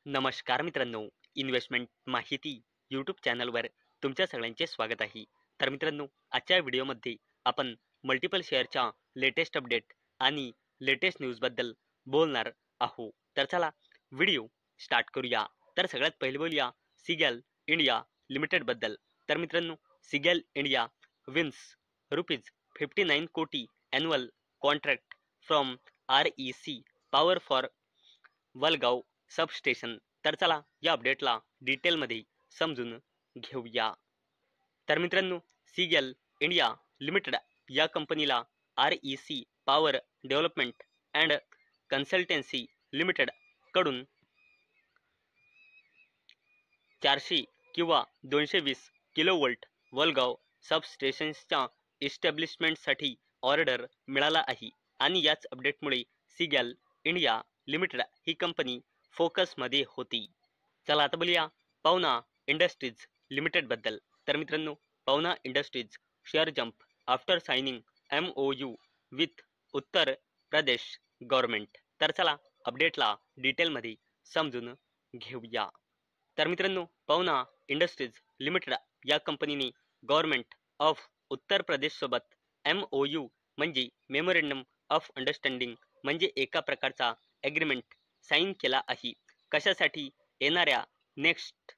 नमस्कार मित्रांनो, इन्व्हेस्टमेंट माहिती यूट्यूब चॅनलवर तुमच्या सगळ्यांचे स्वागत आहे. तर मित्रांनो, आजच्या व्हिडिओमध्ये आपण मल्टिपल शेअरच्या लेटेस्ट अपडेट आणि लेटेस्ट न्यूजबद्दल बोलणार आहोत. तर चला व्हिडिओ स्टार्ट करूया. तर सगळ्यात पहिले बोलूया सिगॅल इंडिया लिमिटेडबद्दल. तर मित्रांनो, सिगॅल इंडिया विन्स ₹59 कोटी annual contract from REC power for Valgaon substation. तर चला या अपडेटला डिटेलमध्ये समजून घेऊया. तर मित्रांनो, सिगॅल इंडिया लिमिटेड या कंपनीला REC power development and consultancy limited कडून 400 किंवा 220 किलोवोल्ट वलगाव सबस्टेशन्सच्या इस्टॅब्लिशमेंटसाठी ऑर्डर मिळाला आहे आणि याच अपडेटमुळे सिगॅल इंडिया लिमिटेड ही कंपनी फोकसमध्ये होती. चला आता बोलूया पवना इंडस्ट्रीज लिमिटेडबद्दल. तर मित्रांनो, Pavana industries share jump after signing MOU with Uttar Pradesh government. तर चला अपडेटला डिटेलमध्ये समजून घेऊया. तर मित्रांनो, पवना इंडस्ट्रीज लिमिटेड या कंपनीने गव्हर्नमेंट ऑफ उत्तर प्रदेशसोबत MOU म्हणजे मेमोरेंडम ऑफ अंडरस्टँडिंग म्हणजे एका प्रकारचा ॲग्रीमेंट साईन केला आहे. कशासाठी? येणाऱ्या नेक्स्ट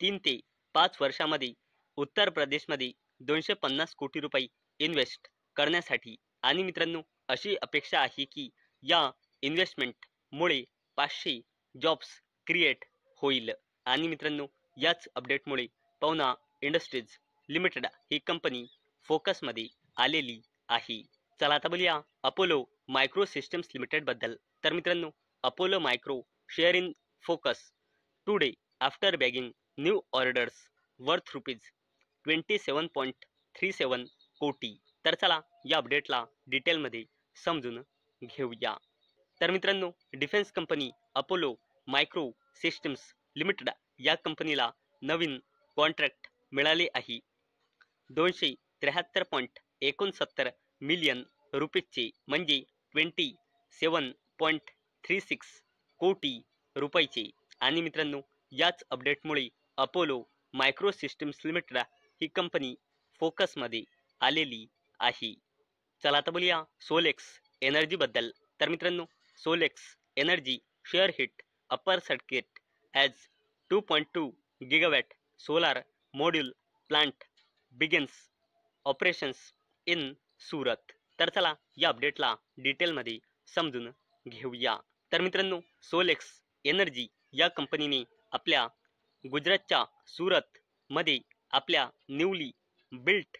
3 ते 5 वर्षामध्ये उत्तर प्रदेशमध्ये 250 कोटी रुपये इन्व्हेस्ट करण्यासाठी. आणि मित्रांनो, अशी अपेक्षा आहे की या इन्व्हेस्टमेंटमुळे 500 जॉब्स क्रिएट होईल. आणि मित्रांनो, याच अपडेटमुळे पवना इंडस्ट्रीज लिमिटेड ही कंपनी फोकसमध्ये आलेली आहे. चला आता बोलूया अपोलो मायक्रो सिस्टम्स लिमिटेडबद्दल. तर मित्रांनो, Apollo micro share in focus today after bagging new orders worth ₹27.37 कोटी. तर चला या अपडेटला डिटेलमध्ये समजून घेऊया. तर मित्रांनो, defence company Apollo Micro Systems limited या कंपनीला नवीन कॉन्ट्रॅक्ट मिळाले आहे. 273.69 मिलियन रुपीजचे म्हणजे 27.36 कोटी रुपयाचे. आणि मित्रांनो, याच अपडेटमुळे अपोलो मायक्रो सिस्टम्स लिमिटेड ही कंपनी फोकसमध्ये आलेली आहे. चला आता बोलूया सोलेक्स एनर्जीबद्दल. तर मित्रांनो, Solex Energy share hit upper circuit as 2.2 gigawatt solar module plant begins operations in Surat. तर चला या अपडेटला डिटेलमध्ये समजून घेऊया. तर मित्रांनो, सोलेक्स एनर्जी या कंपनीने आपल्या गुजरातच्या सुरतमध्ये आपल्या न्यूली बिल्ट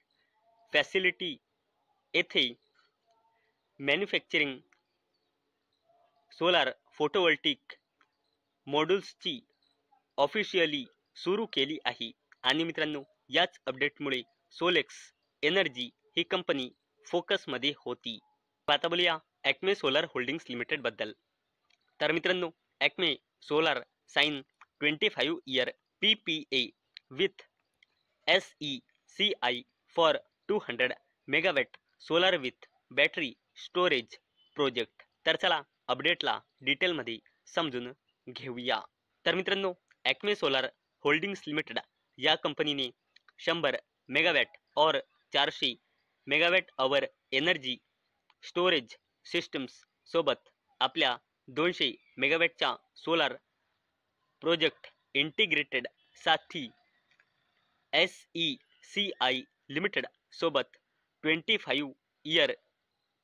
फॅसिलिटी येथे मॅन्युफॅक्चरिंग सोलार फोटोव्होल्टिक मॉड्यूल्सची ऑफिशियली सुरू केली आहे. आणि मित्रांनो, याच अपडेटमुळे सोलेक्स एनर्जी ही कंपनी फोकसमध्ये होती. आता बोलूया ॲक्मे सोलार होल्डिंग्स लिमिटेडबद्दल. तर मित्रांनो, Acme Solar sign 25 year PPA with SECI for 200 megawatt solar with battery storage project. तर चला अपडेटला डिटेलमध्ये समजून घेऊया. तर मित्रांनो, ॲक्मे सोलार होल्डिंग्स लिमिटेड या कंपनीने 100 मेगावॅट और 400 megawatt our energy storage systems सोबत आपल्या 200 मेगावॅटच्या सोलार प्रोजेक्ट इंटिग्रेटेड साठी SECI लिमिटेड सोबत 25 इयर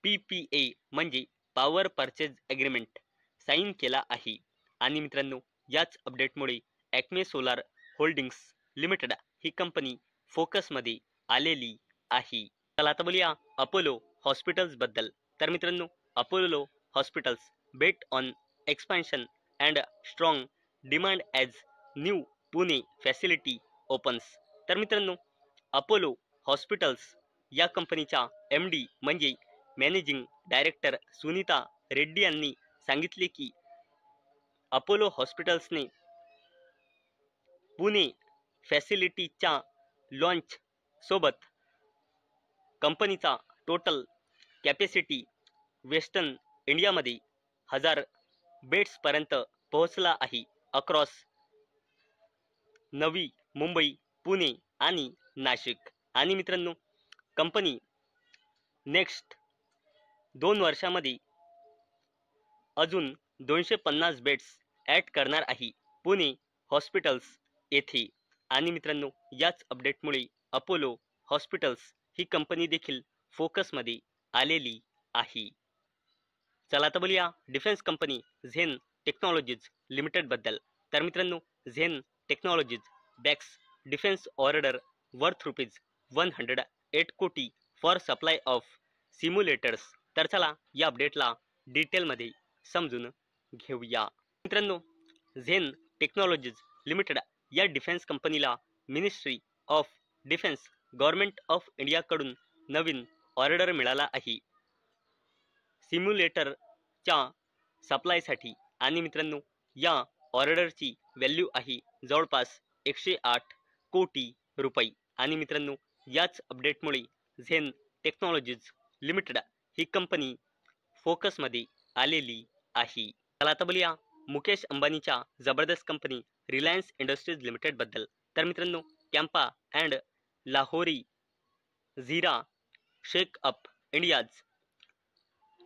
PPA म्हणजे पॉवर परचेज ॲग्रीमेंट साईन केला आहे. आणि मित्रांनो, याच अपडेटमुळे ॲक्मे सोलार होल्डिंग्स लिमिटेड ही कंपनी फोकसमध्ये आलेली आहे. चला आता बोलूया अपोलो हॉस्पिटल्सबद्दल. तर मित्रांनो, Apollo hospitals bet on expansion and strong demand as new Pune facility opens. तर मित्रांनो, अपोलो हॉस्पिटल्स या कंपनीच्या MD म्हणजे मॅनेजिंग डायरेक्टर सुनीता रेड्डी यांनी सांगितले की अपोलो हॉस्पिटल्सने पुणे फॅसिलिटीच्या लॉन्च सोबत कंपनीचा टोटल कॅपॅसिटी वेस्टर्न इंडियामध्ये 1000 बेड्सपर्यंत पोहोचला आहे. अक्रॉस नवी मुंबई, पुणे आणि नाशिक. आणि मित्रांनो, कंपनी नेक्स्ट 2 वर्षामध्ये अजून 250 बेड्स ॲड करणार आहे पुणे हॉस्पिटल्स येथे. आणि मित्रांनो, याच अपडेटमुळे अपोलो हॉस्पिटल्स ही कंपनी देखील फोकसमध्ये आलेली आहे. चला आता बोलूया defence company Zen Technologies Limited बद्दल. तर मित्रांनो, Zen Technologies bags defence order worth ₹108 कोटी फॉर सप्लाय ऑफ सिम्युलेटर्स. तर चला या अपडेटला डिटेलमध्ये समजून घेऊया. मित्रांनो, झेन टेक्नॉलॉजीज लिमिटेड या डिफेन्स कंपनीला ministry of defence government of इंडियाकडून नवीन ऑर्डर मिळाला आहे सिम्युलेटरच्या सप्लायसाठी. आणि मित्रांनो, या ऑर्डरची व्हॅल्यू आहे जवळपास 108 कोटी रुपये. आणि मित्रांनो, याच अपडेटमुळे झेन टेक्नॉलॉजीज लिमिटेड ही कंपनी फोकसमध्ये आलेली आहे. चला आता बोलूया मुकेश अंबानीच्या जबरदस्त कंपनी रिलायन्स इंडस्ट्रीज लिमिटेड बद्दल. तर मित्रांनो, Campa and Lahori Zeera shake up India's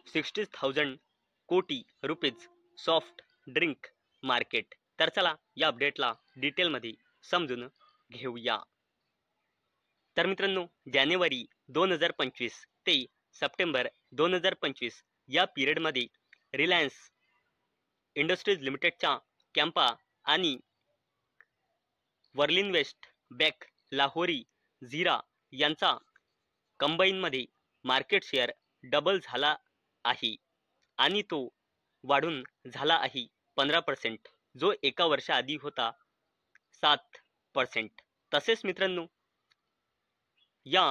60,000 कोटी रुपीज सॉफ्ट ड्रिंक मार्केट. तर चला या अपडेटला डिटेलमध्ये समजून घेऊया. तर मित्रांनो, जानेवारी 2025 ते सप्टेंबर 2025 या पिरियडमध्ये रिलायन्स इंडस्ट्रीज लिमिटेडच्या कॅम्पा आणि वर्लिन वेस्ट बॅक लाहोरी झीरा यांचा कंबाईनमध्ये मार्केट शेअर डबल झाला आहे आणि तो वाढून झाला आहे 15%, जो एका वर्षाआधी होता 7%. तसेच मित्रांनो, या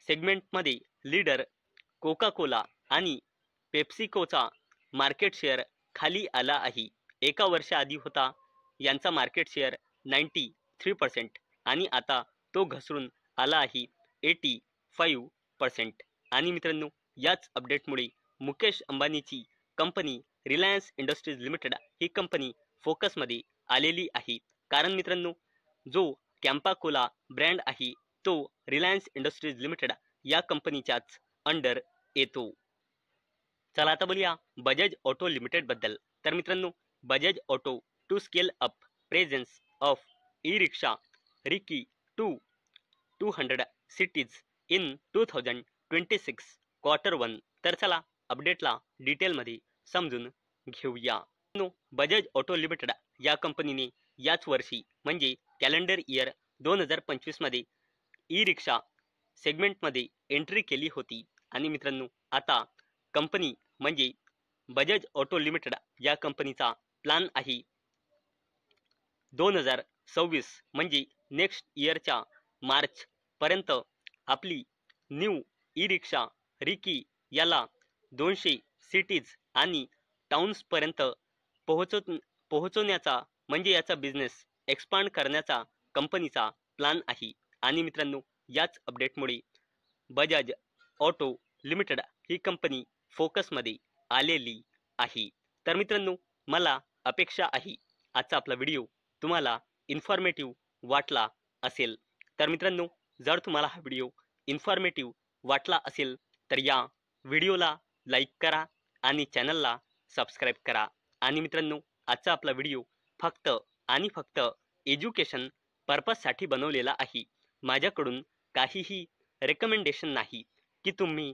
सेगमेंटमध्ये लीडर कोका कोला आणि पेप्सिकोचा मार्केट शेअर खाली आला आहे. एका वर्षाआधी होता यांचा मार्केट शेअर 93% आणि आता तो घसरून आला आहे 85%. आणि मित्रांनो, याच अपडेटमुळे मुकेश अंबानीची कंपनी रिलायन्स इंडस्ट्रीज लिमिटेड ही कंपनी फोकसमध्ये आलेली आहे. कारण मित्रांनो, जो कॅम्पा कोला ब्रँड आहे तो रिलायन्स इंडस्ट्रीज लिमिटेड या कंपनीच्याच अंडर येतो. चला आता बोलूया बजाज ऑटो लिमिटेड बद्दल. तर मित्रांनो, Bajaj Auto to scale up presence of e rickshaw Riki to 200 cities in 2026 Q1. तर चला अपडेटला डिटेलमध्ये समजून घेऊया. बजाज ऑटो लिमिटेड या कंपनीने याच वर्षी म्हणजे कॅलेंडर इयर 2025 मध्ये ई रिक्षा सेगमेंटमध्ये एंट्री केली होती. आणि मित्रांनो, आता कंपनी म्हणजे बजाज ऑटो लिमिटेड या कंपनीचा प्लॅन आहे 2026 म्हणजे नेक्स्ट इयरच्या मार्च पर्यंत आपली न्यू ई रिक्षा रिकी याला 200 सिटीज आणि टाउन्स पर्यंत पोहोचवण्याचा म्हणजे याचा बिझनेस एक्सपांड करण्याचा कंपनीचा प्लॅन आहे. आणि मित्रांनो, याच अपडेटमुळे बजाज ऑटो लिमिटेड ही कंपनी फोकसमध्ये आलेली आहे. तर मित्रांनो, मला अपेक्षा आहे आजचा आपला व्हिडिओ तुम्हाला इन्फॉर्मेटिव्ह वाटला असेल. तर मित्रांनो, जर तुम्हाला हा व्हिडिओ इन्फॉर्मेटिव्ह वाटला असेल तर या व्हिडिओला लाईक करा आणि चॅनलला सबस्क्राईब करा. आणि मित्रांनो, आजचा आपला व्हिडिओ फक्त आणि फक्त एज्युकेशन पर्पजसाठी बनवलेला आहे. माझ्याकडून काहीही रेकमेंडेशन नाही की तुम्ही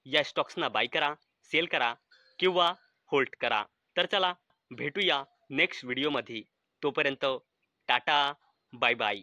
या स्टॉक्सना बाय करा, सेल करा किंवा होल्ड करा. तर चला भेटूया नेक्स्ट व्हिडिओमध्ये. तोपर्यंत टाटा, बाय बाय.